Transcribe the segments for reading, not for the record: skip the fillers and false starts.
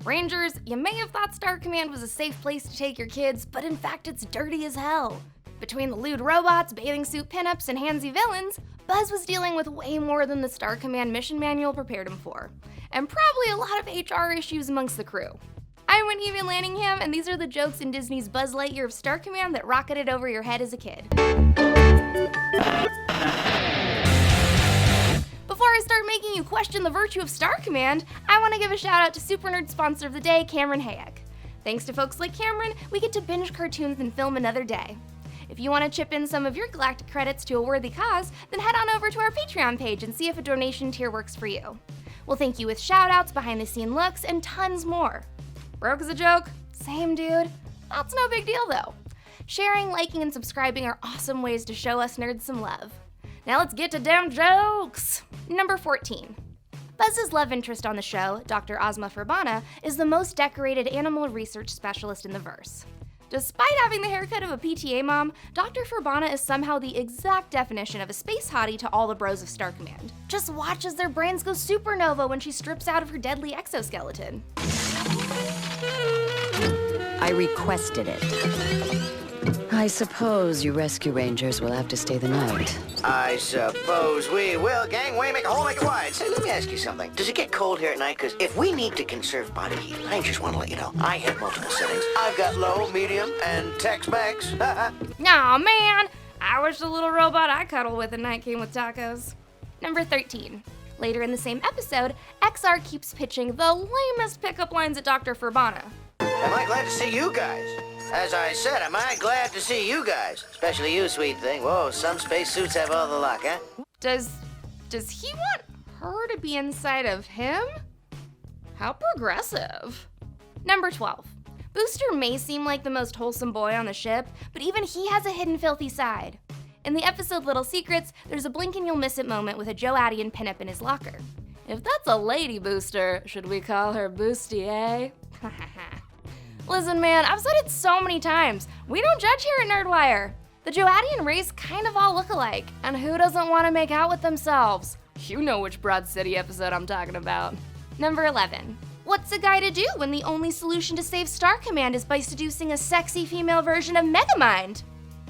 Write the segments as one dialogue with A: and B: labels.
A: Rangers, you may have thought Star Command was a safe place to take your kids, but in fact it's dirty as hell. Between the lewd robots, bathing suit pinups, and handsy villains, Buzz was dealing with way more than the Star Command Mission Manual prepared him for, and probably a lot of HR issues amongst the crew. I'm Whitney Van Laningham, and these are the jokes in Disney's Buzz Lightyear of Star Command that rocketed over your head as a kid. Before I start making you question the virtue of Star Command, I want to give a shout out to Super Nerd sponsor of the day, Cameron Hayek. Thanks to folks like Cameron, we get to binge cartoons and film another day. If you want to chip in some of your galactic credits to a worthy cause, then head on over to our Patreon page and see if a donation tier works for you. We'll thank you with shout-outs, behind-the-scene looks, and tons more. Broke as a joke? Same, dude. That's no big deal, though. Sharing, liking, and subscribing are awesome ways to show us nerds some love. Now let's get to damn jokes! Number 14. Buzz's love interest on the show, Dr. Ozma Furbana, is the most decorated animal research specialist in the verse. Despite having the haircut of a PTA mom, Dr. Furbana is somehow the exact definition of a space hottie to all the bros of Star Command. Just watch as their brains go supernova when she strips out of her deadly exoskeleton.
B: I requested it. I suppose you rescue rangers will have to stay the night.
C: I suppose we will. Gangway, make a hole, make it wide. Say, let me ask you something. Does it get cold here at night? Because if we need to conserve body heat, I just want to let you know, I have multiple settings. I've got low, medium, and Tex-Mex.
A: Aw, man! I wish the little robot I cuddle with at night came with tacos. Number 13. Later in the same episode, XR keeps pitching the lamest pickup lines at Dr. Furbana.
C: Am I glad to see you guys? As I said, am I glad to see you guys? Especially you, sweet thing. Whoa, some spacesuits have all the luck, huh?
A: Does he want her to be inside of him? How progressive. Number 12. Booster may seem like the most wholesome boy on the ship, but even he has a hidden filthy side. In the episode Little Secrets, there's a blink and you'll miss it moment with a Joe Addian pinup in his locker. If that's a lady booster, should we call her Bustier? Listen, man, I've said it so many times. We don't judge here at Nerdwire. The Joadian race kind of all look alike, and who doesn't want to make out with themselves? You know which Broad City episode I'm talking about. Number 11. What's a guy to do when the only solution to save Star Command is by seducing a sexy female version of Megamind?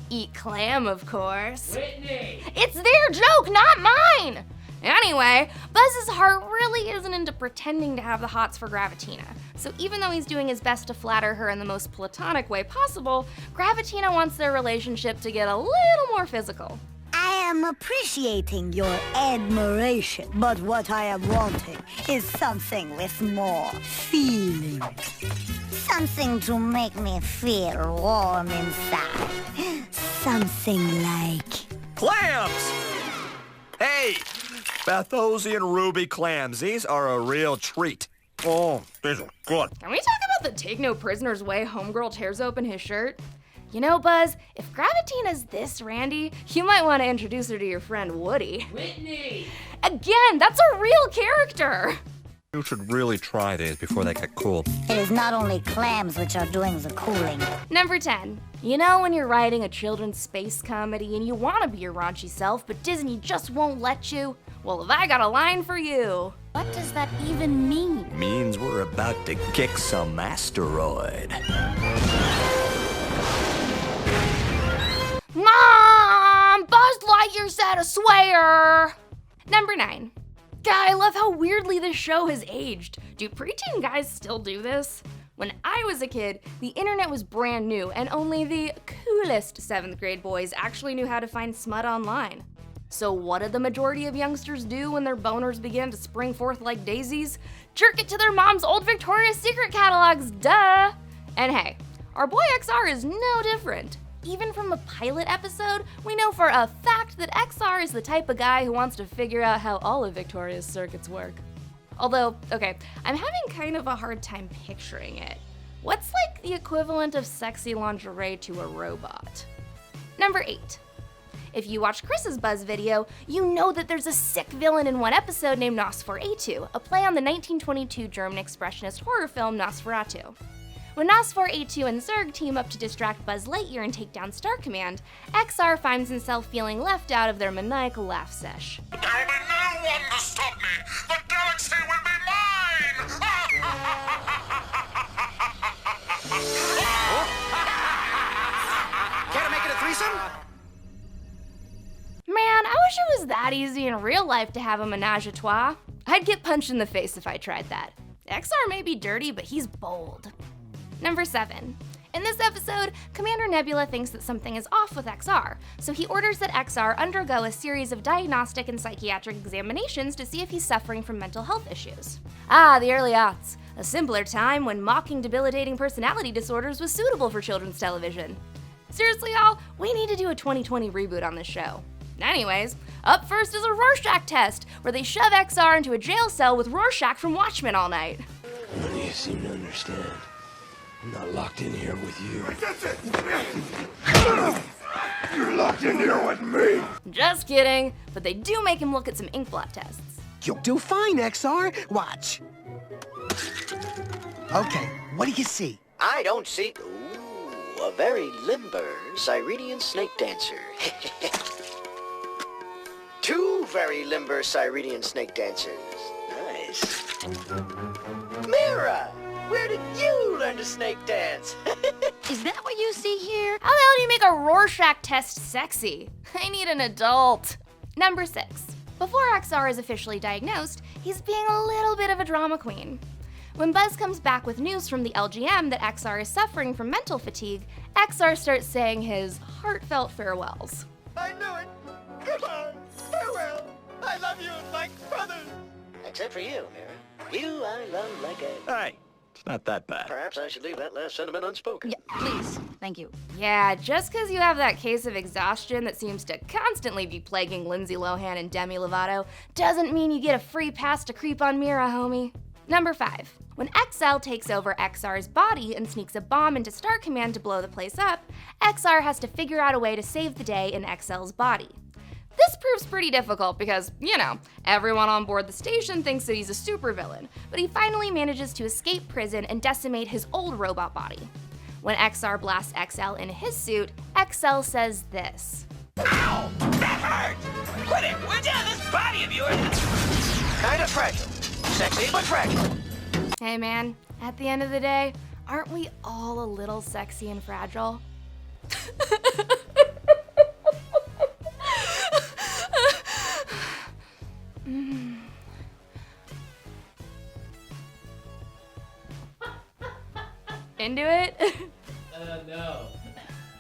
A: Eat clam, of course.
D: Whitney!
A: It's their joke, not mine! Anyway, Buzz's heart really isn't into pretending to have the hots for Gravatina. So even though he's doing his best to flatter her in the most platonic way possible, Gravatina wants their relationship to get a little more physical.
E: I am appreciating your admiration, but what I am wanting is something with more feeling. Something to make me feel warm inside. Something like...
F: Clams! Hey! Bethosian ruby clams. These are a real treat. Oh, these are good.
A: Can we talk about the take no prisoners way homegirl tears open his shirt? You know, Buzz, if Gravatina's this randy, you might want to introduce her to your friend Woody.
D: Whitney!
A: Again, that's a real character!
F: You should really try these before they get cool.
E: It is not only clams which are doing the cooling.
A: Number 10. You know when you're writing a children's space comedy and you want to be your raunchy self, but Disney just won't let you? Well, have I got a line for you.
E: What does that even mean?
F: Means we're about to kick some asteroid.
A: Mom! Buzz Lightyear said a swear! Number 9. God, I love how weirdly this show has aged. Do preteen guys still do this? When I was a kid, the internet was brand new and only the coolest 7th grade boys actually knew how to find smut online. So what did the majority of youngsters do when their boners began to spring forth like daisies? Jerk it to their mom's old Victoria's Secret catalogs, duh! And hey, our boy XR is no different. Even from the pilot episode, we know for a fact that XR is the type of guy who wants to figure out how all of Victoria's circuits work. Although, okay, I'm having kind of a hard time picturing it. What's like the equivalent of sexy lingerie to a robot? Number 8. If you watch Chris's Buzz video, you know that there's a sick villain in one episode named Nosferatu, a play on the 1922 German expressionist horror film Nosferatu. When Nosferatu and Zurg team up to distract Buzz Lightyear and take down Star Command, XR finds himself feeling left out of their maniacal laugh sesh.
G: There will be no one to stop me! The galaxy will be mine!
A: easy in real life to have a menage a trois. I'd get punched in the face if I tried that. XR may be dirty, but he's bold. Number 7. In this episode, Commander Nebula thinks that something is off with XR, so he orders that XR undergo a series of diagnostic and psychiatric examinations to see if he's suffering from mental health issues. Ah, the early aughts, a simpler time when mocking debilitating personality disorders was suitable for children's television. Seriously, y'all, we need to do a 2020 reboot on this show. Anyways, up first is a Rorschach test, where they shove XR into a jail cell with Rorschach from Watchmen all night.
D: None of you seem to understand. I'm not locked in here with you. You're locked in here with me.
A: Just kidding, but they do make him look at some ink blot tests.
G: You'll do fine, XR. Watch. Okay, what do you see?
C: I don't see... Ooh, a very limber Cyrenian snake dancer. 2 very limber Cyrenian snake dancers. Nice. Mira! Where did you learn to snake dance?
B: Is that what you see here?
A: How the hell do you make a Rorschach test sexy? I need an adult. Number 6. Before XR is officially diagnosed, he's being a little bit of a drama queen. When Buzz comes back with news from the LGM that XR is suffering from mental fatigue, XR starts saying his heartfelt farewells.
C: I knew it. Goodbye. Farewell. I love you like brothers. Except for you, Mira. You I love like a...
F: Hey, it's not that bad.
C: Perhaps I should leave that last sentiment unspoken.
B: Yeah, please. Thank you.
A: Yeah, just because you have that case of exhaustion that seems to constantly be plaguing Lindsay Lohan and Demi Lovato doesn't mean you get a free pass to creep on Mira, homie. Number 5. When XL takes over XR's body and sneaks a bomb into Star Command to blow the place up, XR has to figure out a way to save the day in XL's body. This proves pretty difficult because, you know, everyone on board the station thinks that he's a supervillain, but he finally manages to escape prison and decimate his old robot body. When XR blasts XL in his suit, XL says this.
D: Ow! That hurt! Quit it, would ya? This body of yours is...
C: Kind of fragile. Sexy, but fragile.
A: Hey man, at the end of the day, aren't we all a little sexy and fragile? Into it?
H: No.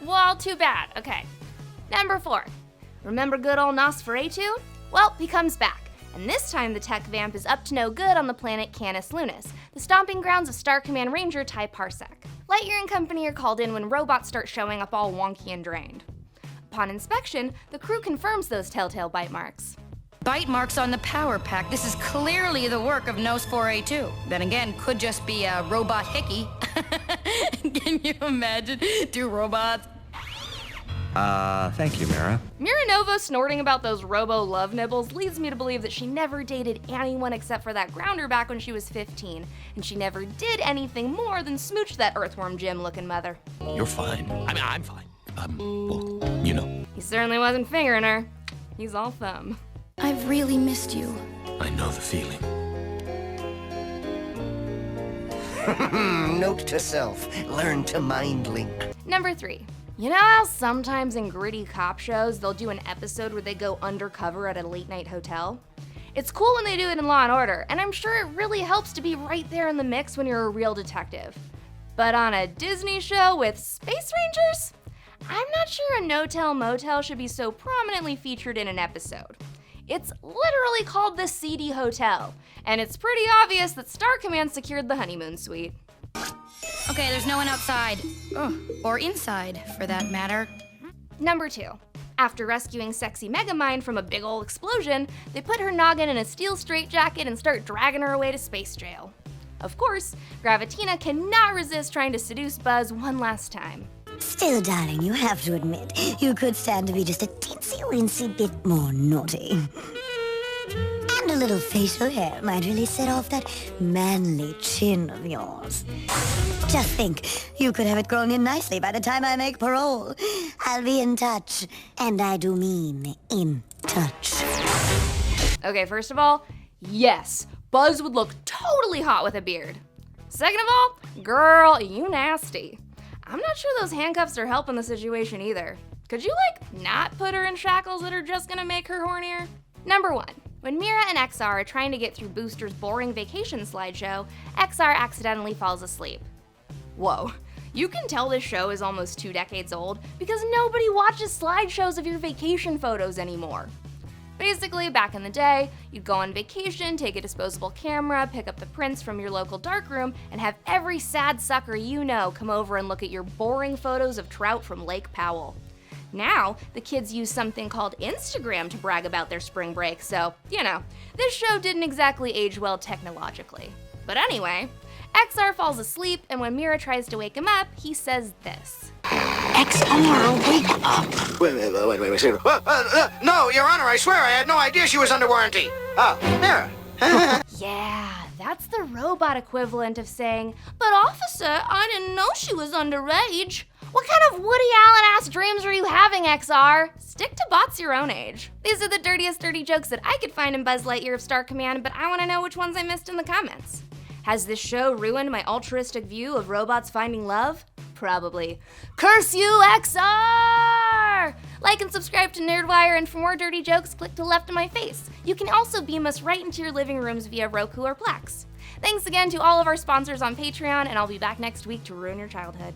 A: Well, too bad. Okay. Number 4. Remember good old Nosferatu? Well, he comes back. And this time the tech vamp is up to no good on the planet Canis Lunis, the stomping grounds of Star Command Ranger Ty Parsec. Lightyear and company are called in when robots start showing up all wonky and drained. Upon inspection, the crew confirms those telltale bite marks.
B: Bite marks on the power pack. This is clearly the work of Nos 4A2. Then again, could just be a robot hickey. Can you imagine 2 robots?
F: Thank you, Mira.
A: Mira Nova snorting about those robo love nibbles leads me to believe that she never dated anyone except for that grounder back when she was 15, and she never did anything more than smooch that earthworm Jim looking mother.
D: You're fine. I mean, I'm fine. Well, you know.
A: He certainly wasn't fingering her. He's all thumb.
B: I've really missed you.
D: I know the feeling.
G: Note to self, learn to mind link.
A: Number 3. You know how sometimes in gritty cop shows they'll do an episode where they go undercover at a late night hotel? It's cool when they do it in Law & Order, and I'm sure it really helps to be right there in the mix when you're a real detective. But on a Disney show with space rangers? I'm not sure a no-tell motel should be so prominently featured in an episode. It's literally called the Seedy Hotel, and it's pretty obvious that Star Command secured the honeymoon suite.
B: Okay, there's no one outside. Or inside, for that matter.
A: Number 2. After rescuing sexy Megamind from a big ol' explosion, they put her noggin in a steel straitjacket and start dragging her away to space jail. Of course, Gravitina cannot resist trying to seduce Buzz one last time.
E: Still, darling, you have to admit, you could stand to be just a teensy-weensy bit more naughty. And a little facial hair might really set off that manly chin of yours. Just think, you could have it grown in nicely by the time I make parole. I'll be in touch, and I do mean in touch.
A: Okay, first of all, yes, Buzz would look totally hot with a beard. Second of all, girl, you nasty. I'm not sure those handcuffs are helping the situation either. Could you, not put her in shackles that are just gonna make her hornier? Number 1. When Mira and XR are trying to get through Booster's boring vacation slideshow, XR accidentally falls asleep. Whoa, you can tell this show is almost 2 decades old because nobody watches slideshows of your vacation photos anymore. Basically, back in the day, you'd go on vacation, take a disposable camera, pick up the prints from your local darkroom, and have every sad sucker you know come over and look at your boring photos of trout from Lake Powell. Now, the kids use something called Instagram to brag about their spring break, so, this show didn't exactly age well technologically. But anyway, XR falls asleep, and when Mira tries to wake him up, he says this.
C: XR, wake up! Wait. No, Your Honor, I swear I had no idea she was under warranty. Oh, Mira.
A: Yeah, that's the robot equivalent of saying, but officer, I didn't know she was underage. What kind of Woody Allen-ass dreams were you having, XR? Stick to bots your own age. These are the dirtiest dirty jokes that I could find in Buzz Lightyear of Star Command, but I want to know which ones I missed in the comments. Has this show ruined my altruistic view of robots finding love? Probably. Curse you, XR! Like and subscribe to Nerdwire, and for more dirty jokes, click to the left of my face. You can also beam us right into your living rooms via Roku or Plex. Thanks again to all of our sponsors on Patreon, and I'll be back next week to ruin your childhood.